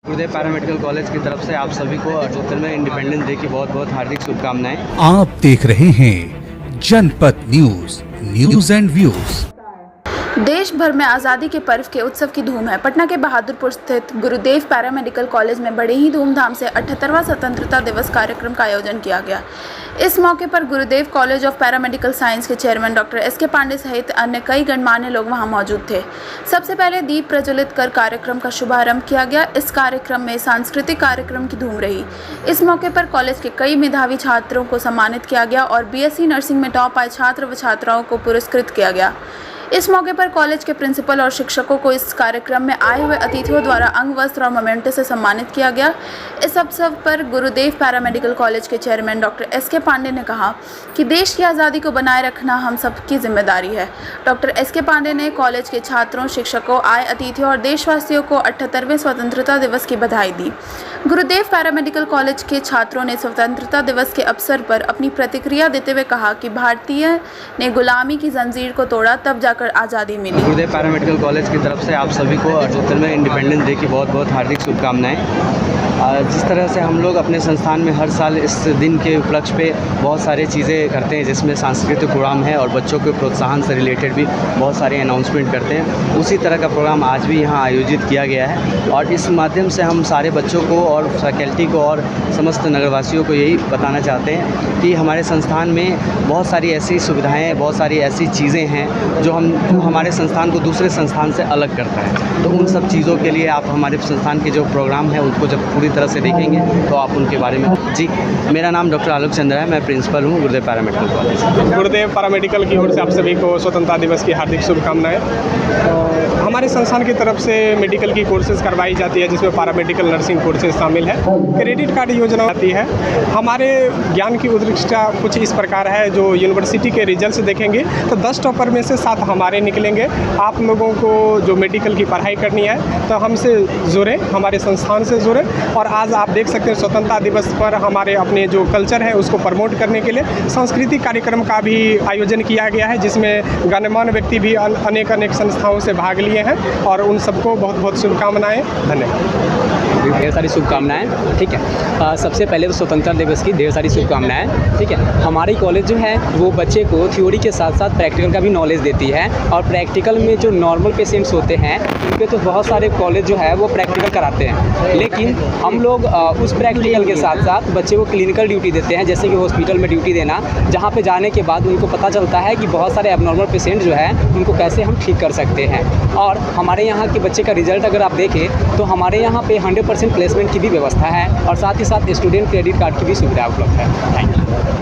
गुरुदेव paramedical college की तरफ से आप सभी को 78वें इंडिपेंडेंस डे की बहुत बहुत हार्दिक शुभकामनाएं। आप देख रहे हैं जनपद न्यूज एंड व्यूज। देश भर में आज़ादी के पर्व के उत्सव की धूम है। पटना के बहादुरपुर स्थित गुरुदेव पैरामेडिकल कॉलेज में बड़े ही धूमधाम से 78वां स्वतंत्रता दिवस कार्यक्रम का आयोजन किया गया। इस मौके पर गुरुदेव कॉलेज ऑफ पैरामेडिकल साइंस के चेयरमैन डॉक्टर एस.के. पांडे सहित अन्य कई गणमान्य लोग वहां मौजूद थे। सबसे पहले दीप प्रज्वलित कर कार्यक्रम का शुभारंभ किया गया। इस कार्यक्रम में सांस्कृतिक कार्यक्रम की धूम रही। इस मौके पर कॉलेज के कई मेधावी छात्रों को सम्मानित किया गया और बीएससी नर्सिंग में टॉप आए छात्र व छात्राओं को पुरस्कृत किया गया। इस मौके पर कॉलेज के प्रिंसिपल और शिक्षकों को इस कार्यक्रम में आए हुए अतिथियों द्वारा अंग वस्त्र और मोमेंटो से सम्मानित किया गया। इस अवसर पर गुरुदेव पैरामेडिकल कॉलेज के चेयरमैन डॉक्टर एस.के. पांडे ने कहा कि देश की आज़ादी को बनाए रखना हम सबकी जिम्मेदारी है। Doctor S K. पांडे ने कॉलेज के छात्रों, शिक्षकों, आए अतिथियों और देशवासियों को 78वें स्वतंत्रता दिवस की बधाई दी। गुरुदेव पैरामेडिकल कॉलेज के छात्रों ने स्वतंत्रता दिवस के अवसर पर अपनी प्रतिक्रिया देते हुए कहा कि भारतीय ने गुलामी की जंजीर को तोड़ा, तब जाकर आज़ादी मिली। गुरुदेव पैरामेडिकल कॉलेज की तरफ से आप सभी को 78वें इंडिपेंडेंस डे की बहुत बहुत हार्दिक शुभकामनाएं। जिस तरह से हम लोग अपने संस्थान में हर साल इस दिन के उपलक्ष्य पे बहुत सारी चीज़ें करते हैं, जिसमें सांस्कृतिक प्रोग्राम है और बच्चों के प्रोत्साहन से रिलेटेड भी बहुत सारे अनाउंसमेंट करते हैं। उसी तरह का प्रोग्राम आज भी यहाँ आयोजित किया गया है और इस माध्यम से हम सारे बच्चों को और फैकल्टी को और समस्त नगरवासियों को यही बताना चाहते हैं कि हमारे संस्थान में बहुत सारी ऐसी सुविधाएँ, बहुत सारी ऐसी चीज़ें हैं जो हमारे संस्थान को दूसरे संस्थान से अलग करता है। तो उन सब चीज़ों के लिए आप हमारे संस्थान के जो प्रोग्राम है उनको जब पूरी तरह से देखेंगे तो आप उनके बारे में। जी, मेरा नाम डॉक्टर आलोक चंद्र है, मैं प्रिंसिपल हूँ गुरुदेव पैरामेडिकल कॉलेज। गुरुदेव पैरामेडिकल की ओर से आप सभी को स्वतंत्रता दिवस की हार्दिक शुभकामनाएं। हमारे संस्थान की तरफ से मेडिकल की कोर्सेज करवाई जाती है, जिसमें पैरामेडिकल नर्सिंग कोर्सेज शामिल है। क्रेडिट कार्ड योजना आती है। हमारे ज्ञान की उत्कृष्टता कुछ इस प्रकार है, जो यूनिवर्सिटी के रिजल्ट देखेंगे तो 10 टॉपर में से 7 हमारे निकलेंगे। आप लोगों को जो मेडिकल की पढ़ाई करनी है तो हमसे जुड़ें, हमारे संस्थान से जुड़ें। और आज आप देख सकते हैं स्वतंत्रता दिवस पर हमारे अपने जो कल्चर है उसको प्रमोट करने के लिए सांस्कृतिक कार्यक्रम का भी आयोजन किया गया है, जिसमें गणमान्य व्यक्ति भी अनेक संस्थाओं से भाग लिए हैं और उन सबको बहुत बहुत शुभकामनाएं। धन्यवाद। ढेर सारी शुभकामनाएं। ठीक है, सबसे पहले तो स्वतंत्रता दिवस की ढेर सारी शुभकामनाएं। ठीक है, हमारी कॉलेज जो है वो बच्चे को थ्योरी के साथ साथ प्रैक्टिकल का भी नॉलेज देती है और प्रैक्टिकल में जो नॉर्मल पेशेंट्स होते हैं उनके तो बहुत सारे कॉलेज जो है वो प्रैक्टिकल कराते हैं, लेकिन हम लोग उस प्रैक्टिकल के साथ साथ बच्चे को क्लिनिकल ड्यूटी देते हैं, जैसे कि हॉस्पिटल में ड्यूटी देना, जहाँ पे जाने के बाद उनको पता चलता है कि बहुत सारे एबनॉर्मल पेशेंट जो है उनको कैसे हम ठीक कर सकते हैं। और हमारे यहाँ के बच्चे का रिजल्ट अगर आप देखें तो हमारे यहाँ पे 100% प्लेसमेंट की भी व्यवस्था है और साथ ही साथ स्टूडेंट क्रेडिट कार्ड की भी सुविधा उपलब्ध है। Thank you.